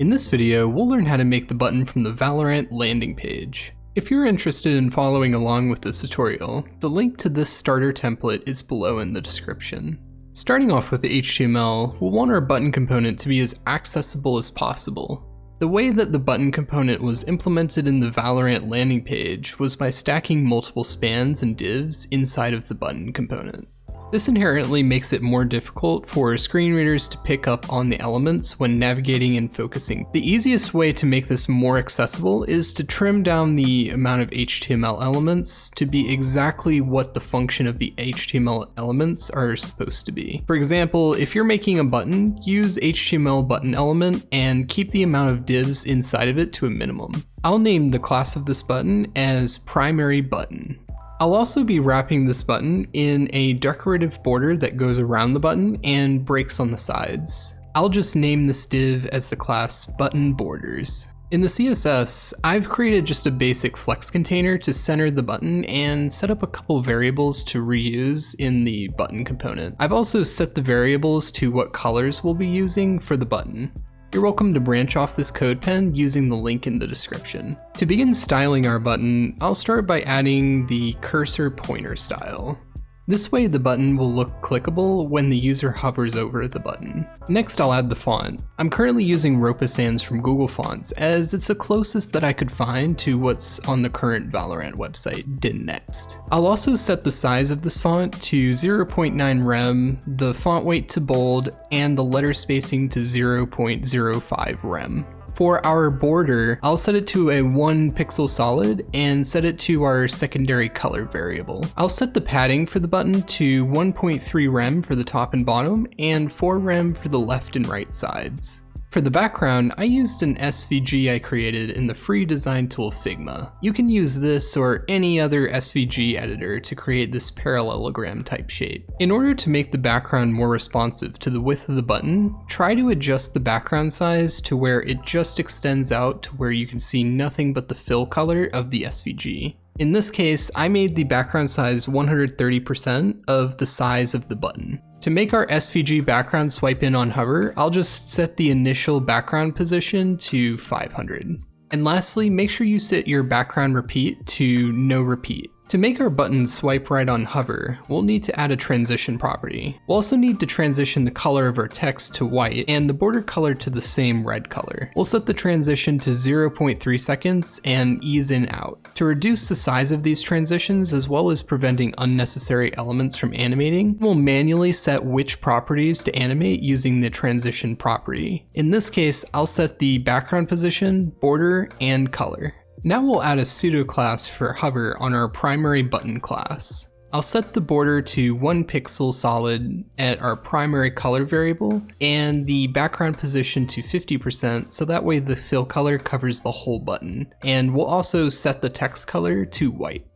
In this video, we'll learn how to make the button from the Valorant landing page. If you're interested in following along with this tutorial, the link to this starter template is below in the description. Starting off with the HTML, we'll want our button component to be as accessible as possible. The way that the button component was implemented in the Valorant landing page was by stacking multiple spans and divs inside of the button component. This inherently makes it more difficult for screen readers to pick up on the elements when navigating and focusing. The easiest way to make this more accessible is to trim down the amount of HTML elements to be exactly what the function of the HTML elements are supposed to be. For example, if you're making a button, use HTML button element and keep the amount of divs inside of it to a minimum. I'll name the class of this button as primary button. I'll also be wrapping this button in a decorative border that goes around the button and breaks on the sides. I'll just name this div as the class button borders. In the CSS, I've created just a basic flex container to center the button and set up a couple variables to reuse in the button component. I've also set the variables to what colors we'll be using for the button. You're welcome to branch off this code pen using the link in the description. To begin styling our button, I'll start by adding the cursor pointer style. This way the button will look clickable when the user hovers over the button. Next I'll add the font. I'm currently using Ropa Sans from Google Fonts as it's the closest that I could find to what's on the current Valorant website, Next. I'll also set the size of this font to 0.9 rem, the font weight to bold, and the letter spacing to 0.05 rem. For our border, I'll set it to a 1 pixel solid and set it to our secondary color variable. I'll set the padding for the button to 1.3 rem for the top and bottom and 4 rem for the left and right sides. For the background, I used an SVG I created in the free design tool Figma. You can use this or any other SVG editor to create this parallelogram type shape. In order to make the background more responsive to the width of the button, try to adjust the background size to where it just extends out to where you can see nothing but the fill color of the SVG. In this case, I made the background size 130% of the size of the button. To make our SVG background swipe in on hover, I'll just set the initial background position to 500. And lastly, make sure you set your background repeat to no repeat. To make our button swipe right on hover, we'll need to add a transition property. We'll also need to transition the color of our text to white and the border color to the same red color. We'll set the transition to 0.3 seconds and ease in out. To reduce the size of these transitions as well as preventing unnecessary elements from animating, we'll manually set which properties to animate using the transition property. In this case, I'll set the background position, border, and color. Now we'll add a pseudo class for hover on our primary button class. I'll set the border to 1 pixel solid at our primary color variable and the background position to 50% so that way the fill color covers the whole button. And we'll also set the text color to white.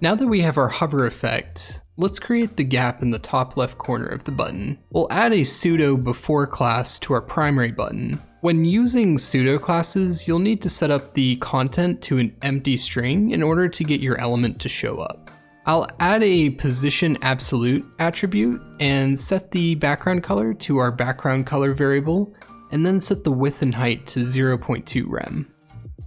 Now that we have our hover effect, let's create the gap in the top left corner of the button. We'll add a pseudo before class to our primary button. When using pseudo classes, you'll need to set up the content to an empty string in order to get your element to show up. I'll add a position absolute attribute and set the background color to our background color variable, and then set the width and height to 0.2 rem.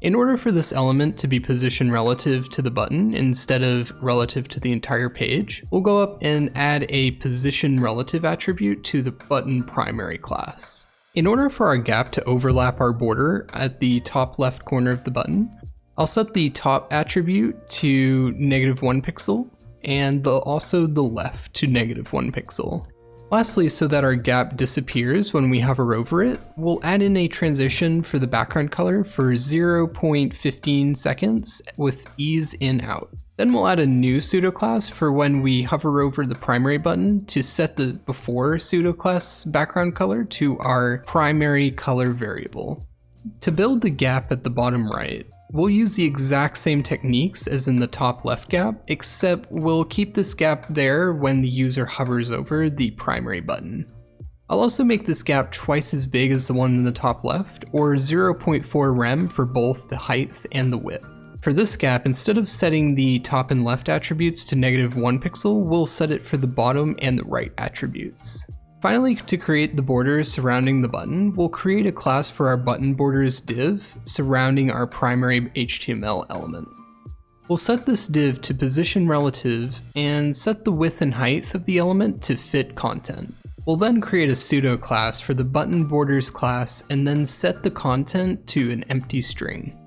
In order for this element to be position relative to the button instead of relative to the entire page, we'll go up and add a position relative attribute to the button primary class. In order for our gap to overlap our border at the top left corner of the button, I'll set the top attribute to -1 pixel and also the left to -1 pixel. Lastly, so that our gap disappears when we hover over it, we'll add in a transition for the background color for 0.15 seconds with ease in out. Then we'll add a new pseudo class for when we hover over the primary button to set the before pseudo class background color to our primary color variable. To build the gap at the bottom right, we'll use the exact same techniques as in the top left gap, except we'll keep this gap there when the user hovers over the primary button. I'll also make this gap twice as big as the one in the top left, or 0.4 rem for both the height and the width. For this gap, instead of setting the top and left attributes to -1 pixel, we'll set it for the bottom and the right attributes. Finally, to create the borders surrounding the button, we'll create a class for our button borders div surrounding our primary HTML element. We'll set this div to position relative and set the width and height of the element to fit content. We'll then create a pseudo class for the button borders class and then set the content to an empty string.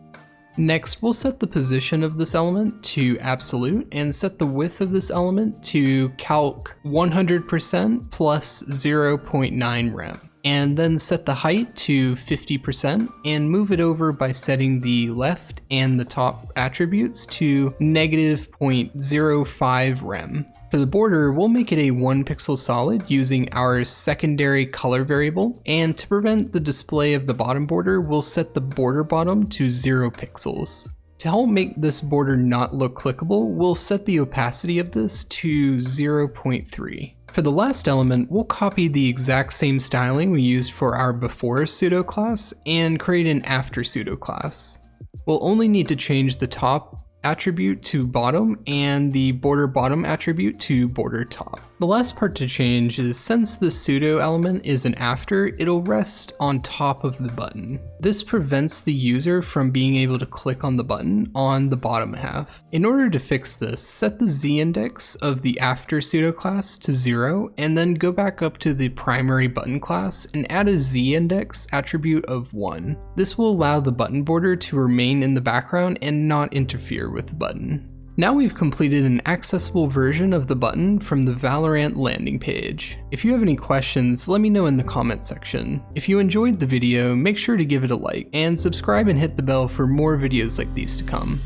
Next, we'll set the position of this element to absolute and set the width of this element to calc 100% plus 0.9 rem. And then set the height to 50% and move it over by setting the left and the top attributes to negative 0.05 rem. For the border, we'll make it a 1 pixel solid using our secondary color variable, and to prevent the display of the bottom border, we'll set the border bottom to 0 pixels. To help make this border not look clickable, we'll set the opacity of this to 0.3. For the last element, we'll copy the exact same styling we used for our before pseudo class and create an after pseudo class. We'll only need to change the top attribute to bottom and the border bottom attribute to border top. The last part to change is since the pseudo element is an after, it'll rest on top of the button. This prevents the user from being able to click on the button on the bottom half. In order to fix this, set the z-index of the after pseudo class to 0 and then go back up to the primary button class and add a z-index attribute of 1. This will allow the button border to remain in the background and not interfere with the button. Now we've completed an accessible version of the button from the Valorant landing page. If you have any questions, let me know in the comment section. If you enjoyed the video, make sure to give it a like and subscribe and hit the bell for more videos like these to come.